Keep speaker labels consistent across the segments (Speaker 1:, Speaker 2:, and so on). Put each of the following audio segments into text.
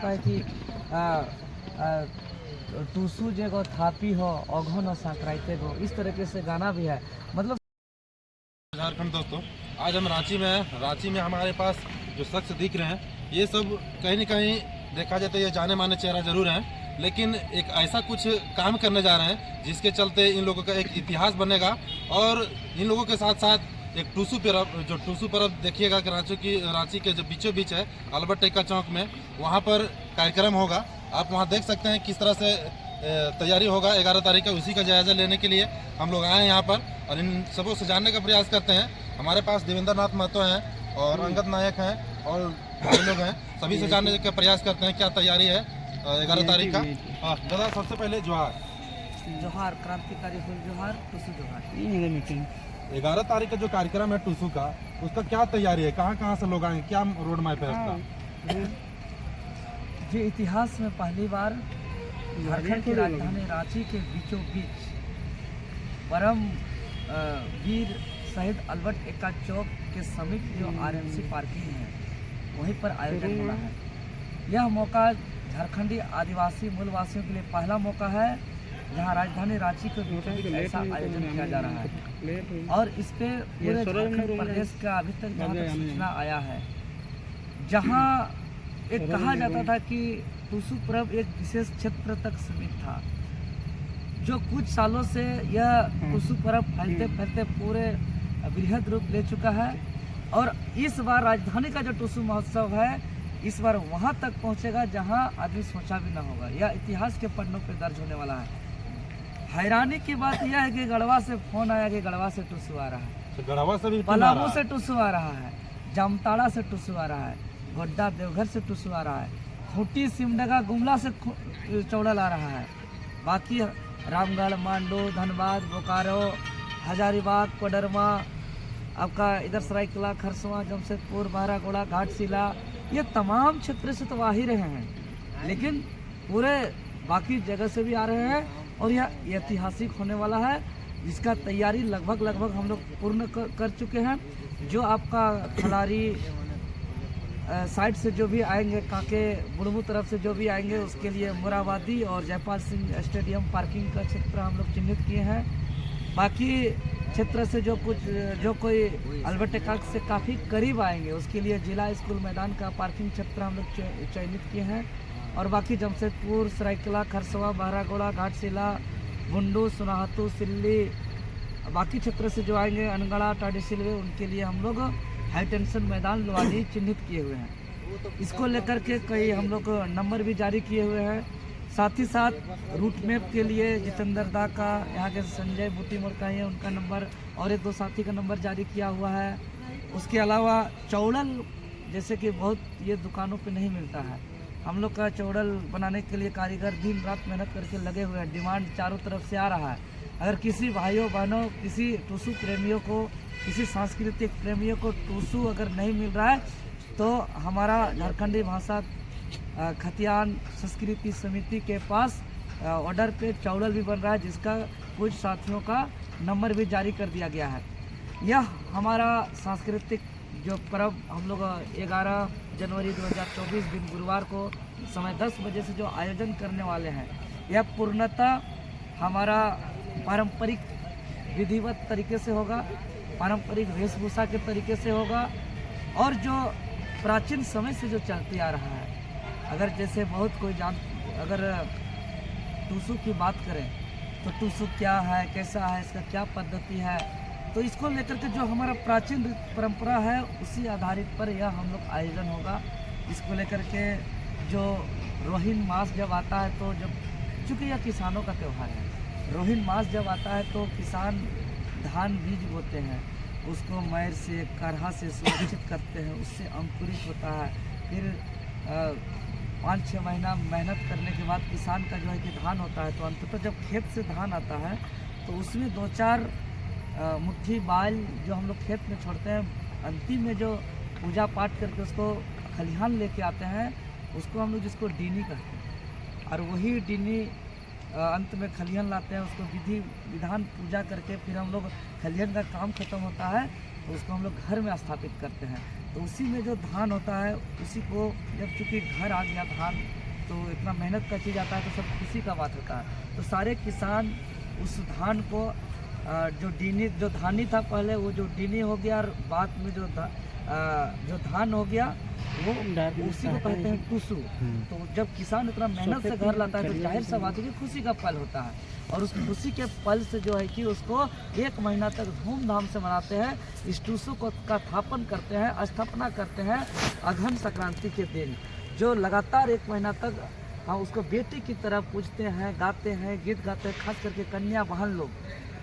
Speaker 1: जाता है कि टूसू जेगो थापी हो अघन और संक्रांति को, इस तरीके से गाना भी है। मतलब
Speaker 2: झारखंड दोस्तों, आज हम रांची में हैं। रांची में हमारे पास जो शख्स दिख रहे हैं, ये सब कहीं न कहीं देखा जाए तो ये जाने माने चेहरा जरूर हैं, लेकिन एक ऐसा कुछ काम करने जा रहे हैं जिसके चलते इन लोगों का एक इतिहास बनेगा। और इन लोगों के साथ साथ एक टूसू पर्व, जो टूसू पर्व देखिएगा कि रांची के जो बीचों बीच है अल्बर्ट एक्का चौक में, वहाँ पर कार्यक्रम होगा। आप वहाँ देख सकते हैं किस तरह से तैयारी होगा 11 तारीख का। उसी का जायजा लेने के लिए हम लोग आए हैं यहाँ पर और इन सबों से जानने का प्रयास करते हैं। हमारे पास देवेंद्र नाथ महतो हैं और अंगद नायक हैं और भाई लोग हैं, सभी से जानने का प्रयास करते हैं क्या तैयारी है 11 तारीख का। हाँ दादा, सबसे पहले जोहार।
Speaker 1: जोहार, क्रांतिकारी हुल जोहार, टूसू जोहार।
Speaker 2: 11 तारीख का जो कार्यक्रम है टूसू का, उसका क्या तैयारी है, कहाँ कहाँ से लोग आएंगे, क्या रोड मैप है उसका?
Speaker 1: ये इतिहास में पहली बार झारखंड की राजधानी रांची के बीचों बीच परम वीर शहीद अल्बर्ट एक्का चौक के समीप जो आरएमसी पार्किंग है, वहीं पर आयोजन होना है। यह मौका झारखंडी आदिवासी मूलवासियों के लिए पहला मौका है जहां राजधानी रांची के बीचों बीच ऐसा आयोजन किया जा रहा है। और इस पे पूरे झारखंड प्रदेश का अभी तक जहाँ तक सूचना आया है, जहाँ एक कहा जाता था कि टूसू पर्व एक विशेष क्षेत्र तक सीमित था, जो कुछ सालों से यह टूसू पर्व फैलते फैलते पूरे बृहद रूप ले चुका है। और इस बार राजधानी का जो टूसू महोत्सव है, इस बार वहां तक पहुंचेगा जहां आदमी सोचा भी ना होगा। यह इतिहास के पन्नों पे दर्ज होने वाला है। हैरानी की बात यह है कि गढ़वा से फोन आया कि गढ़वा से टूसू आ रहा है,
Speaker 2: तो गढ़वा से भी
Speaker 1: पलामू से टूसू आ रहा है, जामताड़ा से टूसू आ रहा है, गोड्डा देवघर से टूसू आ रहा है, खूंटी सिमडगा गुमला से चौड़ल आ रहा है। बाकी रामगढ़, मांडू, धनबाद, बोकारो, हजारीबाग, कोडरमा, आपका इधर सरायकला, खरसवां, जमशेदपुर, बहरागोड़ा, घाटशिला, ये तमाम क्षेत्र से तो आ ही रहे हैं, लेकिन पूरे बाकी जगह से भी आ रहे हैं। और यह ऐतिहासिक होने वाला है, जिसका तैयारी लगभग हम लोग पूर्ण कर चुके हैं। जो आपका खलारी साइड से जो भी आएंगे, कांके बुढ़मू तरफ से जो भी आएंगे, उसके लिए मोराबादी और जयपाल सिंह स्टेडियम पार्किंग का क्षेत्र हम लोग चिन्हित किए हैं। बाकी क्षेत्र से जो कोई अल्बर्ट एक्का से काफ़ी करीब आएंगे, उसके लिए जिला स्कूल मैदान का पार्किंग क्षेत्र हम लोग चयनित किए हैं। और बाकी जमशेदपुर, सरायकला, खरसवा, बहरागोड़ा, घाटशिला, बुंडू, सुनाहतू, सिल्ली, बाकी क्षेत्र से जो आएंगे अनगढ़ा, टाडीसिलवे, उनके लिए हम लोग हाई टेंशन मैदान लोहानी चिन्हित किए हुए हैं। इसको लेकर के कई हम लोग नंबर भी जारी किए हुए हैं। साथ ही साथ रूट मैप के लिए जितेंद्र दा का, यहाँ के संजय बुटीमोर का है, उनका नंबर और एक दो साथी का नंबर जारी किया हुआ है। उसके अलावा चौड़ल, जैसे कि बहुत ये दुकानों पे नहीं मिलता है, हम लोग का चौड़ल बनाने के लिए कारीगर दिन रात मेहनत करके लगे हुए हैं। डिमांड चारों तरफ से आ रहा है। अगर किसी भाइयों बहनों, किसी टूसू प्रेमियों को, किसी सांस्कृतिक प्रेमियों को टूसू अगर नहीं मिल रहा है, तो हमारा झारखंडी भाषा खतियान संस्कृति समिति के पास ऑर्डर पे चौड़ल भी बन रहा है, जिसका कुछ साथियों का नंबर भी जारी कर दिया गया है। यह हमारा सांस्कृतिक जो पर्व हम लोग 11 जनवरी 2024 दिन गुरुवार को समय 10 बजे से जो आयोजन करने वाले हैं, यह पूर्णतः हमारा पारंपरिक विधिवत तरीके से होगा, पारंपरिक वेशभूषा के तरीके से होगा। और जो प्राचीन समय से जो चलते आ रहा है, अगर जैसे बहुत कोई अगर टूसू की बात करें तो टूसू क्या है, कैसा है, इसका क्या पद्धति है, तो इसको लेकर के जो हमारा प्राचीन परंपरा है, उसी आधारित पर यह हम लोग आयोजन होगा। इसको लेकर के जो रोहिन मास जब आता है, तो जब चूँकि यह किसानों का त्यौहार है, रोहिन मास जब आता है तो किसान धान बीज बोते हैं, उसको मैर से, करहा से सुरक्षित करते हैं, उससे अंकुरित होता है। फिर 5-6 महीना मेहनत करने के बाद किसान का जो है कि धान होता है, तो अंततः जब खेत से धान आता है तो उसमें 2-4 मुट्ठी बाल जो हम लोग खेत में छोड़ते हैं, अंतिम में जो पूजा पाठ करके उसको खलिहान लेके आते हैं, उसको हम लोग जिसको डीनी कहते हैं। और वही डीनी अंत में खलिहान लाते हैं, उसको विधि विधान पूजा करके फिर हम लोग खलिहान का काम खत्म होता है तो उसको हम लोग घर में स्थापित करते हैं। तो उसी में जो धान होता है उसी को जब चूँकि घर आ गया धान, तो इतना मेहनत का चीज़ आता है तो सब खुशी का बात होता है। तो सारे किसान उस धान को जो धानी था पहले, वो जो डीनी हो गया, और बाद में जो धान हो गया वो उसी को कहते हैं टुसू। तो जब किसान इतना मेहनत से घर लाता है तो जाहिर सा बात है कि खुशी का पल होता है, और उस खुशी के पल से जो है कि उसको 1 महीना तक धूमधाम से मनाते हैं। इस टुसू को का स्थापन करते हैं, स्थापना करते हैं अघन संक्रांति के दिन, जो लगातार 1 महीना तक हम उसको बेटी की तरह पूजते हैं, गाते हैं, गीत गाते हैं, खास करके कन्या बहन लोग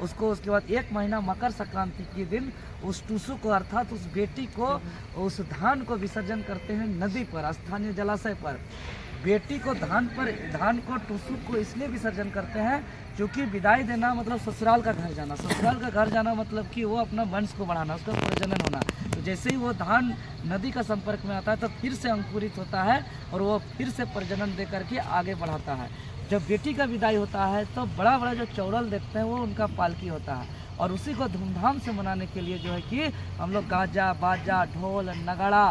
Speaker 1: उसको। उसके बाद 1 महीना मकर संक्रांति के दिन उस टुसू को अर्थात उस बेटी को, उस धान को विसर्जन करते हैं नदी पर, स्थानीय जलाशय पर। बेटी को धान को टुसू को इसलिए विसर्जन करते हैं क्योंकि विदाई देना मतलब ससुराल का घर जाना, ससुराल का घर जाना मतलब कि वो अपना वंश को बढ़ाना, उसका प्रजनन होना। तो जैसे ही वो धान नदी का संपर्क में आता है तो फिर से अंकुरित होता है और वो फिर से प्रजनन दे करके आगे बढ़ाता है। जब बेटी का विदाई होता है तो बड़ा बड़ा जो चौड़ल देखते हैं वो उनका पालकी होता है, और उसी को धूमधाम से मनाने के लिए जो है कि हम लोग गाजा बाजा ढोल नगाड़ा,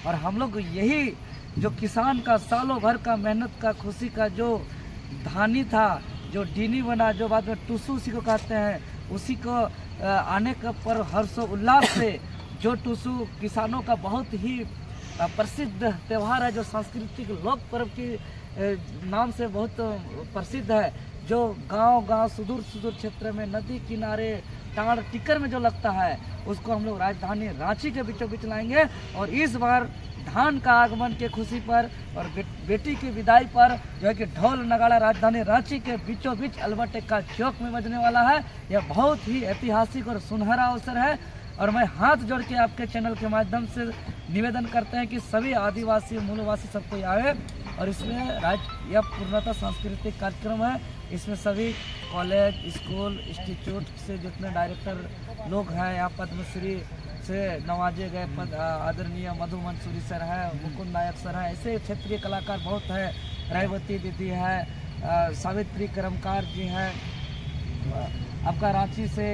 Speaker 1: और हम लोग यही जो किसान का सालों भर का मेहनत का खुशी का जो धानी था, जो डीनी बना, जो बाद में टुसू उसी को कहते हैं, उसी को आने का पर हर्षोल्लास से जो टुसू किसानों का बहुत ही प्रसिद्ध त्यौहार है, जो सांस्कृतिक लोक पर्व के नाम से बहुत प्रसिद्ध है, जो गांव सुदूर क्षेत्र में नदी किनारे टाड़ टिकर में जो लगता है, उसको हम लोग राजधानी रांची के बीचों बीच लाएंगे। और इस बार धान का आगमन के खुशी पर और बेटी की विदाई पर जो है कि ढोल नगाड़ा राजधानी रांची के बीचों बीच अल्बर्ट का चौक में बजने वाला है। यह बहुत ही ऐतिहासिक और सुनहरा अवसर है, और मैं हाथ जोड़ के आपके चैनल के माध्यम से निवेदन करते हैं कि सभी आदिवासी मूलवासी सब कोई आए, और इसमें यह पूर्णतः सांस्कृतिक कार्यक्रम है। इसमें सभी कॉलेज, स्कूल, इंस्टीट्यूट से जितने डायरेक्टर लोग हैं, यहाँ पद्मश्री से नवाजे गए आदरणीय मधु मंसूरी सर है, मुकुंद नायक सर है, ऐसे क्षेत्रीय कलाकार बहुत है, रायवती दीदी है, सावित्री करमकार जी हैं, आपका रांची से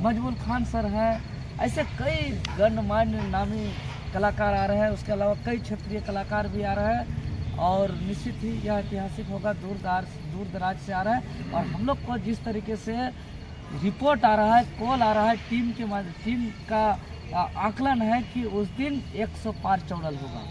Speaker 1: मजबूल खान सर है, ऐसे कई गणमान्य नामी कलाकार आ रहे हैं। उसके अलावा कई क्षेत्रीय कलाकार भी आ रहे हैं, और निश्चित ही यह ऐतिहासिक होगा। दूर दराज से आ रहा है, और हम लोग को जिस तरीके से रिपोर्ट आ रहा है, कॉल आ रहा है, टीम का आकलन है कि उस दिन 100 पार चौड़ल होगा,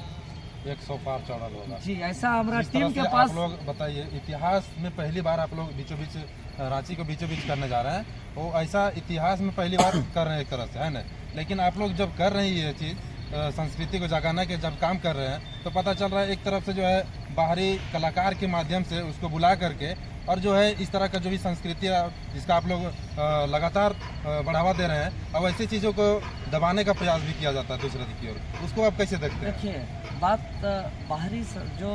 Speaker 2: 100 पार चौड़ल होगा
Speaker 1: जी। ऐसा हमारा टीम के पास।
Speaker 2: आप लोग बताइए, इतिहास में पहली बार आप लोग बीचों बीच रांची को बीचों बीच करने जा रहे हैं, वो ऐसा इतिहास में पहली बार कर रहे हैं एक तरह से, है ना। लेकिन आप लोग जब कर रहे हैं ये चीज़, संस्कृति को जगाने के जब काम कर रहे हैं, तो पता चल रहा है एक तरफ से जो है बाहरी कलाकार के माध्यम से उसको बुला करके, और जो है इस तरह का जो भी संस्कृति जिसका आप लोग लगातार बढ़ावा दे रहे हैं, अब ऐसी चीज़ों को दबाने का प्रयास भी किया जाता है दूसरे की ओर, उसको आप कैसे देखते हैं?
Speaker 1: देखिए, बात बाहरी जो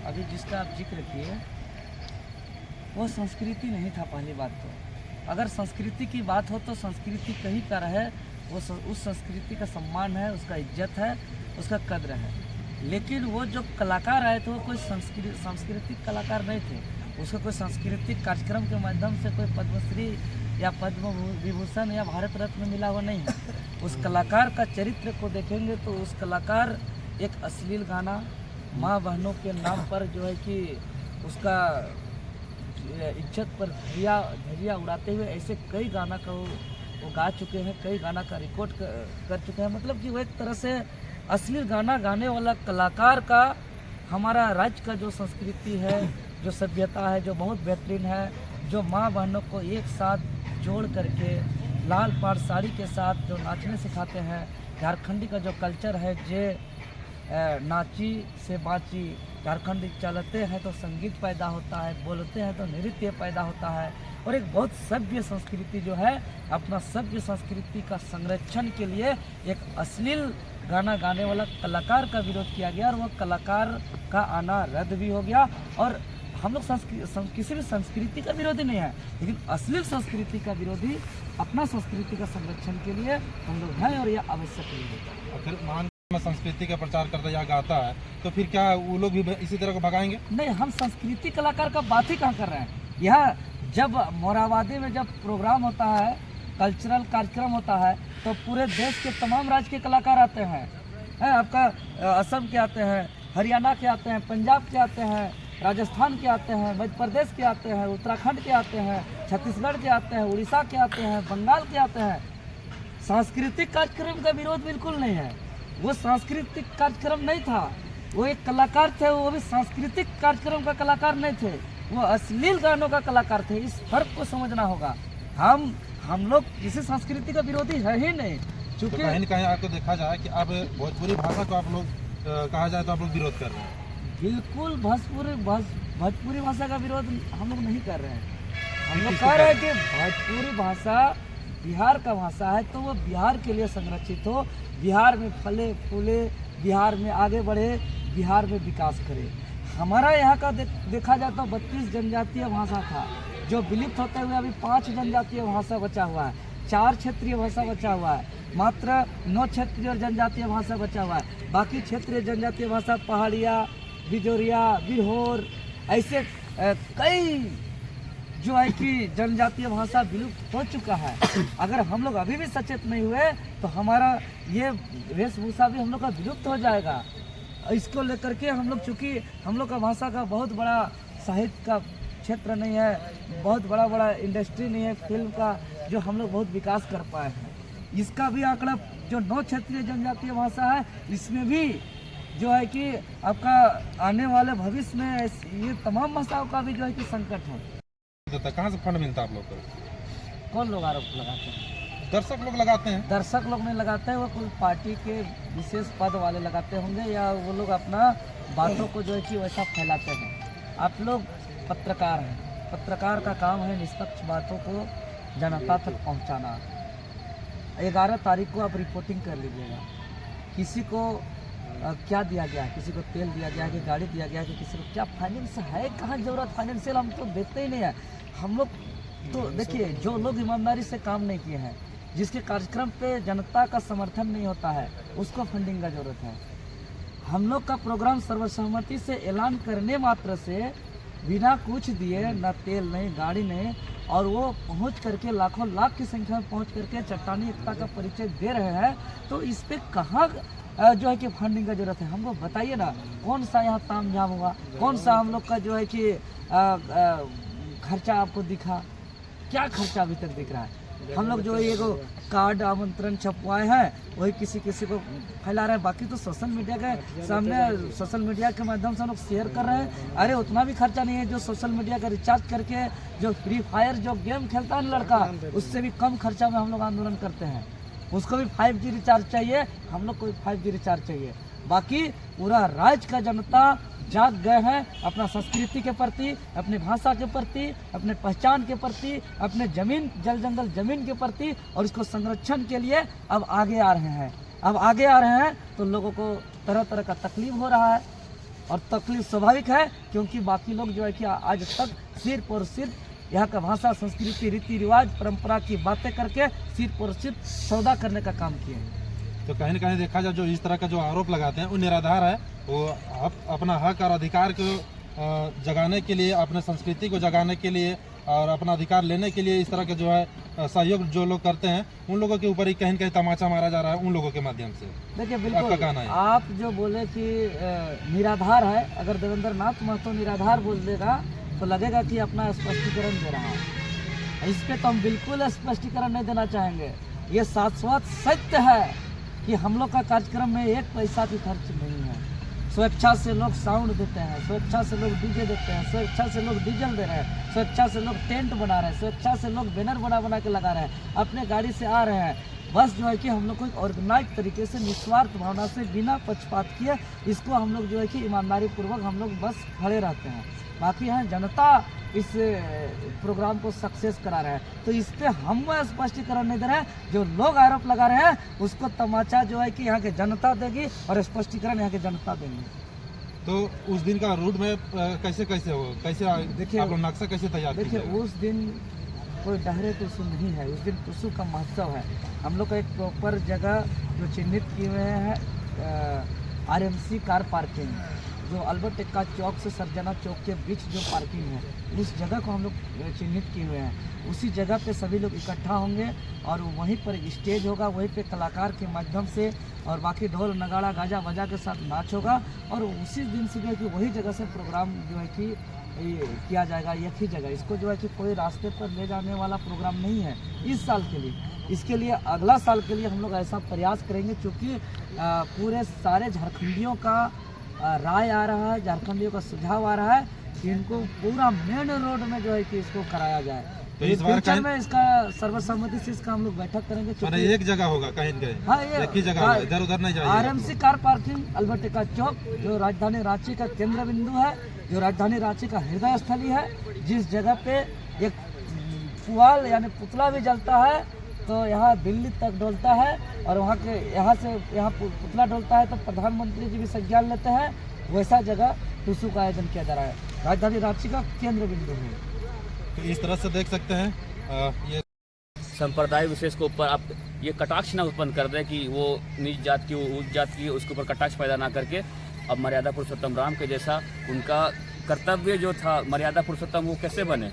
Speaker 1: अभी जिसका आप जिक्र किए, वो संस्कृति नहीं था। पहली बात तो अगर संस्कृति की बात हो तो संस्कृति कहीं का रहे, वो उस संस्कृति का सम्मान है, उसका इज्जत है, उसका कद्र है। लेकिन वो जो कलाकार आए थे वो कोई सांस्कृतिक कलाकार नहीं थे, उसको कोई सांस्कृतिक कार्यक्रम के माध्यम से कोई पद्मश्री या पद्म विभूषण या भारत रत्न मिला हुआ नहीं है। उस कलाकार का चरित्र को देखेंगे तो उस कलाकार एक अश्लील गाना माँ बहनों के नाम पर जो है कि उसका इज्जत पर धैर्य उड़ाते हुए ऐसे कई गाना का वो गा चुके हैं, कई गाना का रिकॉर्ड कर चुके हैं। मतलब कि वो एक तरह से अश्लील गाना गाने वाला कलाकार का हमारा राज्य का जो संस्कृति है, जो सभ्यता है, जो बहुत बेहतरीन है, जो माँ बहनों को एक साथ जोड़ करके लाल पाड़ साड़ी के साथ जो नाचने सिखाते हैं, झारखंडी का जो कल्चर है, जे नाची से बाची, झारखंडी चलते हैं तो संगीत पैदा होता है, बोलते हैं तो नृत्य पैदा होता है, और एक बहुत सभ्य संस्कृति जो है, अपना सभ्य संस्कृति का संरक्षण के लिए एक अश्लील गाना गाने वाला कलाकार का विरोध किया गया, और वो कलाकार का आना रद्द भी हो गया। और हम लोग किसी भी संस्कृति का विरोधी नहीं है, लेकिन अश्लील संस्कृति का विरोधी अपना संस्कृति का संरक्षण के लिए हम लोग हैं, और यह आवश्यक है।
Speaker 2: फिर मान संस्कृति का प्रचार करता या गाता है तो फिर क्या वो लोग भी इसी तरह को भगाएंगे?
Speaker 1: नहीं, हम संस्कृति कलाकार का बात ही कहाँ कर रहे हैं। यह जब मोराबादी में जब प्रोग्राम होता है कल्चरल कार्यक्रम होता है तो पूरे देश के तमाम राज्य के कलाकार आते हैं। आपका असम के आते हैं, हरियाणा के आते हैं, पंजाब के आते हैं, राजस्थान के आते हैं, मध्य प्रदेश के आते हैं, उत्तराखंड के आते हैं, छत्तीसगढ़ के आते हैं, उड़ीसा के आते हैं, बंगाल के आते हैं। सांस्कृतिक कार्यक्रम का विरोध बिल्कुल नहीं है, वो सांस्कृतिक कार्यक्रम नहीं था, वो एक कलाकार थे, वो भी सांस्कृतिक कार्यक्रम का कलाकार नहीं थे, वो अश्लील गानों का कलाकार थे। इस फर्क को समझना होगा। हम लोग किसी संस्कृति का विरोधी है ही नहीं,
Speaker 2: तो कहीं न कहीं आपको देखा जाए कि अब भोजपुरी भाषा को आप लोग कहा जाए तो आप लोग विरोध कर रहे हैं।
Speaker 1: बिल्कुल भोजपुरी भाषा का विरोध हम लोग नहीं कर रहे हैं। हम लोग कह रहे हैं कि भोजपुरी भाषा बिहार का भाषा है तो वो बिहार के लिए संरक्षित हो, बिहार में फले फूले, बिहार में आगे बढ़े, बिहार में विकास करे। हमारा यहाँ का देखा जाए तो 32 जनजातीय भाषा था जो विलुप्त होते हुए अभी 5 जनजातीय भाषा बचा हुआ है, 4 क्षेत्रीय भाषा बचा हुआ है, मात्र 9 क्षेत्रीय और जनजातीय भाषा बचा हुआ है। बाकी क्षेत्रीय जनजातीय भाषा पहाड़िया, बिजोरिया, बिरहोर, ऐसे कई जो है कि जनजातीय भाषा विलुप्त हो चुका है। अगर हम लोग अभी भी सचेत नहीं हुए तो हमारा ये वेशभूषा भी हम लोग का विलुप्त हो जाएगा। इसको लेकर के हम लोग, चूँकि हम लोग का भाषा का बहुत बड़ा साहित्य का क्षेत्र नहीं है, बहुत बड़ा इंडस्ट्री नहीं है फिल्म का, जो हम लोग बहुत विकास कर पाए हैं। इसका भी आंकड़ा जो 9 क्षेत्रीय जनजातीय भाषा है, इसमें भी जो है कि आपका आने वाले भविष्य में ये तमाम भाषाओं का भी जो है कि संकट है।
Speaker 2: कहाँ से फंड मिलता है आप लोग को?
Speaker 1: कौन लोग आरोप लगाते हैं?
Speaker 2: दर्शक लोग लगाते हैं।
Speaker 1: दर्शक लोग नहीं लगाते हैं, वो कोई पार्टी के विशेष पद वाले लगाते होंगे, या वो लोग अपना बातों को जो है कि वैसा फैलाते हैं। आप लोग पत्रकार हैं, पत्रकार का काम है निष्पक्ष बातों को जनता तक पहुंचाना। 11 तारीख को आप रिपोर्टिंग कर लीजिएगा। किसी को क्या दिया गया, किसी को तेल दिया गया कि गाड़ी दिया गया कि किसी को क्या फाइनेंस है, कहाँ जरूरत फाइनेंशियल हम तो देखते ही नहीं है। हम लोग तो देखिए, जो लोग ईमानदारी से काम नहीं किए हैं, जिसके कार्यक्रम पे जनता का समर्थन नहीं होता है, उसको फंडिंग का जरूरत है। हम लोग का प्रोग्राम सर्वसम्मति से ऐलान करने मात्र से, बिना कुछ दिए, ना तेल नहीं, गाड़ी नहीं, और वो पहुंच करके लाखों लाख की संख्या में पहुंच करके चट्टानी एकता का परिचय दे रहे हैं, तो इस पे कहाँ जो है कि फंडिंग का जरूरत है? हमको बताइए ना, कौन सा यहाँ तामझाम हुआ, कौन सा हम लोग का जो है कि खर्चा आपको दिखा? क्या खर्चा अभी तक दिख रहा है? हम लोग जो ये कार्ड आमंत्रण छपवाए हैं वही किसी को फैला रहे हैं। बाकी तो सोशल मीडिया के सामने, सोशल मीडिया के माध्यम से हम लोग शेयर कर रहे हैं। अरे उतना भी खर्चा नहीं है जो सोशल मीडिया का रिचार्ज करके जो फ्री फायर जो गेम खेलता है लड़का, उससे भी कम खर्चा में हम लोग आंदोलन करते हैं। उसको भी 5G रिचार्ज चाहिए, हम लोग को भी 5G रिचार्ज चाहिए। बाकी पूरा राज्य का जनता जाग गए हैं अपना संस्कृति के प्रति, अपनी भाषा के प्रति, अपने पहचान के प्रति, अपने जमीन, जल जंगल जमीन के प्रति, और इसको संरक्षण के लिए अब आगे आ रहे हैं। अब आगे आ रहे हैं तो लोगों को तरह तरह का तकलीफ हो रहा है, और तकलीफ स्वाभाविक है, क्योंकि बाकी लोग जो है कि आज तक सिर्फ और सिर्फ यहाँ का भाषा, संस्कृति, रीति रिवाज, परंपरा की बातें करके सिर्फ और सिर्फ सौदा करने का काम किए हैं।
Speaker 2: तो कहीं न कहीं देखा जाए जो इस तरह का जो आरोप लगाते हैं वो निराधार है। वो अपना हक और अधिकार को जगाने के लिए, अपने संस्कृति को जगाने के लिए और अपना अधिकार लेने के लिए इस तरह के जो है सहयोग जो लोग करते हैं, उन लोगों के ऊपर ही कहीं न कहीं तमाचा मारा जा रहा है, उन लोगों के माध्यम से।
Speaker 1: देखिए, बिल्कुल आप जो बोले कि निराधार है, अगर देवेंद्र नाथ महतो निराधार बोल देगा तो लगेगा कि अपना स्पष्टीकरण दे रहा है। इस पे तो हम बिल्कुल स्पष्टीकरण नहीं देना चाहेंगे। ये शाश्वत सत्य है कि हम लोग का कार्यक्रम में 1 पैसा की खर्च नहीं है। स्वेच्छा से लोग साउंड देते हैं, स्वेच्छा से लोग डीजे देते हैं, स्वेच्छा से लोग डीजल दे रहे हैं, स्वेच्छा से लोग टेंट बना रहे हैं, स्वेच्छा से लोग बैनर बना के लगा रहे हैं, अपने गाड़ी से आ रहे हैं। बस जो है कि हम लोग को एक ऑर्गेनाइज तरीके से, निस्वार्थ भावना से, बिना पक्षपात किए, इसको हम लोग जो है कि ईमानदारी पूर्वक हम लोग बस खड़े रहते हैं। बाकी यहाँ जनता इस प्रोग्राम को सक्सेस करा रहे हैं, तो इस पर हम स्पष्टीकरण नहीं दे रहे हैं। जो लोग आरोप लगा रहे हैं उसको तमाचा जो है कि यहाँ के जनता देगी, और स्पष्टीकरण यहाँ के जनता देंगे।
Speaker 2: तो उस दिन का रूट में कैसे हो, कैसे देखिए आप लोग नक्शा कैसे तैयार?
Speaker 1: देखिए, उस दिन कोई डहरे टुसू नहीं है, उस दिन टुसू का महोत्सव है। हम लोग का एक प्रॉपर जगह जो चिन्हित किए हुए हैं, RMC कार पार्किंग, जो अल्बर्ट एक्का चौक से सरजना चौक के बीच जो पार्किंग है, उस जगह को हम लोग चिन्हित किए हुए हैं। उसी जगह पे सभी लोग इकट्ठा होंगे और वहीं पर एक स्टेज होगा, वहीं पे कलाकार के माध्यम से और बाकी ढोल नगाड़ा गाजा बजा के साथ नाच होगा। और उसी दिन से जो है कि वही जगह से प्रोग्राम जो है कि किया जाएगा, एक ही जगह। इसको जो है कि कोई रास्ते पर ले जाने वाला प्रोग्राम नहीं है इस साल के लिए। इसके लिए अगला साल के लिए हम लोग ऐसा प्रयास करेंगे, क्योंकि पूरे सारे झारखंडियों का राय आ रहा है, झारखंडियों का सुझाव आ रहा है कि इनको पूरा मेन रोड में जो है कि इसको कराया जाए।
Speaker 2: तो इस बार
Speaker 1: में इसका सर्वसम्मति से इसका हम लोग बैठक करेंगे।
Speaker 2: एक जगह होगा कहीं कहीं,
Speaker 1: हाँ,
Speaker 2: एक ही जगह, इधर उधर नहीं जाएगा।
Speaker 1: RMC car parking Albert Ekka Chowk जो राजधानी रांची का केंद्र बिंदु है, जो राजधानी रांची का हृदय स्थली है, जिस जगह पे एक पुआल यानी पुतला भी जलता है तो यहाँ दिल्ली तक डोलता है, और वहाँ के यहाँ पुतला डोलता है तो प्रधानमंत्री जी भी संज्ञान लेते हैं। वैसा जगह टुसू का आयोजन किया जा रहा है, राजधानी रांची का केंद्र बिंदु है।
Speaker 2: तो इस तरह से देख सकते हैं ये
Speaker 3: संप्रदाय विशेष के ऊपर आप ये कटाक्ष ना उत्पन्न कर दें कि वो नीच जात की, वो उच्च जात की, उसके ऊपर कटाक्ष पैदा ना करके अब मर्यादा पुरुषोत्तम राम के जैसा उनका कर्तव्य जो था मर्यादा पुरुषोत्तम, वो कैसे बने?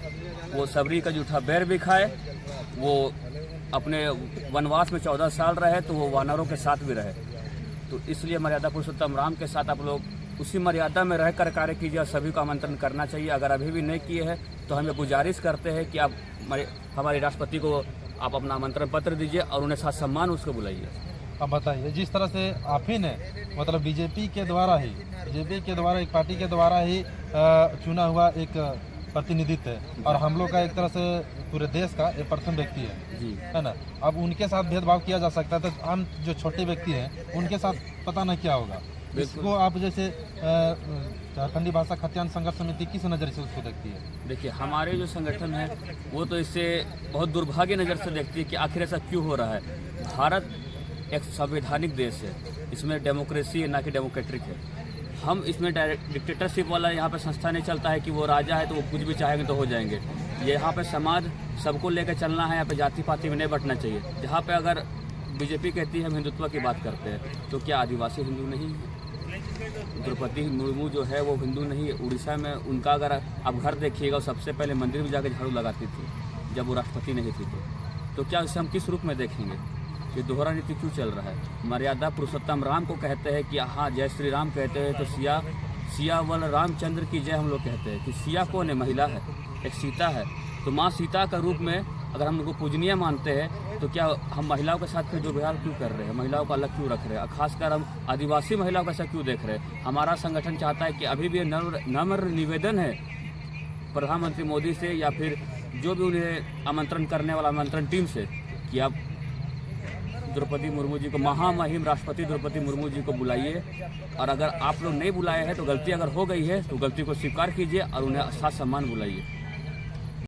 Speaker 3: वो सबरी का जूठा बैर भी खाए, वो अपने वनवास में 14 साल रहे तो वो वानरों के साथ भी रहे। तो इसलिए मर्यादा पुरुषोत्तम राम के साथ आप लोग उसी मर्यादा में रहकर कार्य कीजिए और सभी को आमंत्रण करना चाहिए। अगर अभी भी नहीं किए हैं तो हम ये गुजारिश करते हैं कि आप हमारे राष्ट्रपति को आप अपना आमंत्रण पत्र दीजिए और उन्हें साथ सम्मान उसको बुलाइए।
Speaker 2: अब बताइए, जिस तरह से आप ही ने मतलब बीजेपी के द्वारा एक पार्टी के द्वारा ही चुना हुआ एक प्रतिनिधित्व है, और हम लोग का एक तरह से पूरे देश का एक प्रथम व्यक्ति है
Speaker 3: जी,
Speaker 2: है ना। अब उनके साथ भेदभाव किया जा सकता है, तो आम जो छोटे व्यक्ति हैं उनके साथ पता नहीं क्या होगा। इसको आप जैसे झारखंडी भाषा खतियान संघर्ष समिति किस नज़र से उसको देखती है?
Speaker 3: देखिए, हमारे जो संगठन है वो तो इससे बहुत दुर्भाग्य नज़र से देखती है कि आखिर ऐसा क्यों हो रहा है। भारत एक संवैधानिक देश है, इसमें डेमोक्रेसी है, ना कि डेमोक्रेटिक है। हम इसमें डिक्टेटरशिप वाला यहाँ पे संस्था नहीं चलता है कि वो राजा है तो वो कुछ भी चाहेंगे तो हो जाएंगे। यहाँ पे समाज सबको लेकर चलना है, यहाँ पे जाति पाति में नहीं बंटना चाहिए। जहाँ पे अगर बीजेपी कहती है हम हिंदुत्व की बात करते हैं, तो क्या आदिवासी हिंदू नहीं है? द्रौपदी मुर्मू जो है वो हिंदू नहीं है? उड़ीसा में उनका अगर आप घर देखिएगा, सबसे पहले मंदिर में जाकर झाड़ू लगाती थी जब वो राष्ट्रपति नहीं थी। तो क्या इसे हम किस रूप में देखेंगे? ये दोहरा नीति क्यों चल रहा है? मर्यादा पुरुषोत्तम राम को कहते हैं कि हाँ जय श्री राम कहते हैं, तो सियावल रामचंद्र की जय हम लोग कहते हैं। कि सिया कौन है? महिला है, एक सीता है। तो माँ सीता का रूप में अगर हम लोग को पूजनीय मानते हैं तो क्या हम महिलाओं के साथ फिर दुर्व्यवहार क्यों कर रहे हैं? महिलाओं को अलग क्यों रख रहे हैं? खासकर हम आदिवासी महिलाओं को ऐसा क्यों देख रहे हैं? हमारा संगठन चाहता है कि अभी भी नम्र निवेदन है प्रधानमंत्री मोदी से या फिर जो भी उन्हें आमंत्रण करने वाला आमंत्रण टीम से कि आप द्रौपदी मुर्मू जी को, महामहिम राष्ट्रपति द्रौपदी मुर्मू जी को बुलाइए। और अगर आप लोग नहीं बुलाए हैं तो गलती अगर हो गई है तो गलती को स्वीकार कीजिए और उन्हें साथ सम्मान बुलाइए।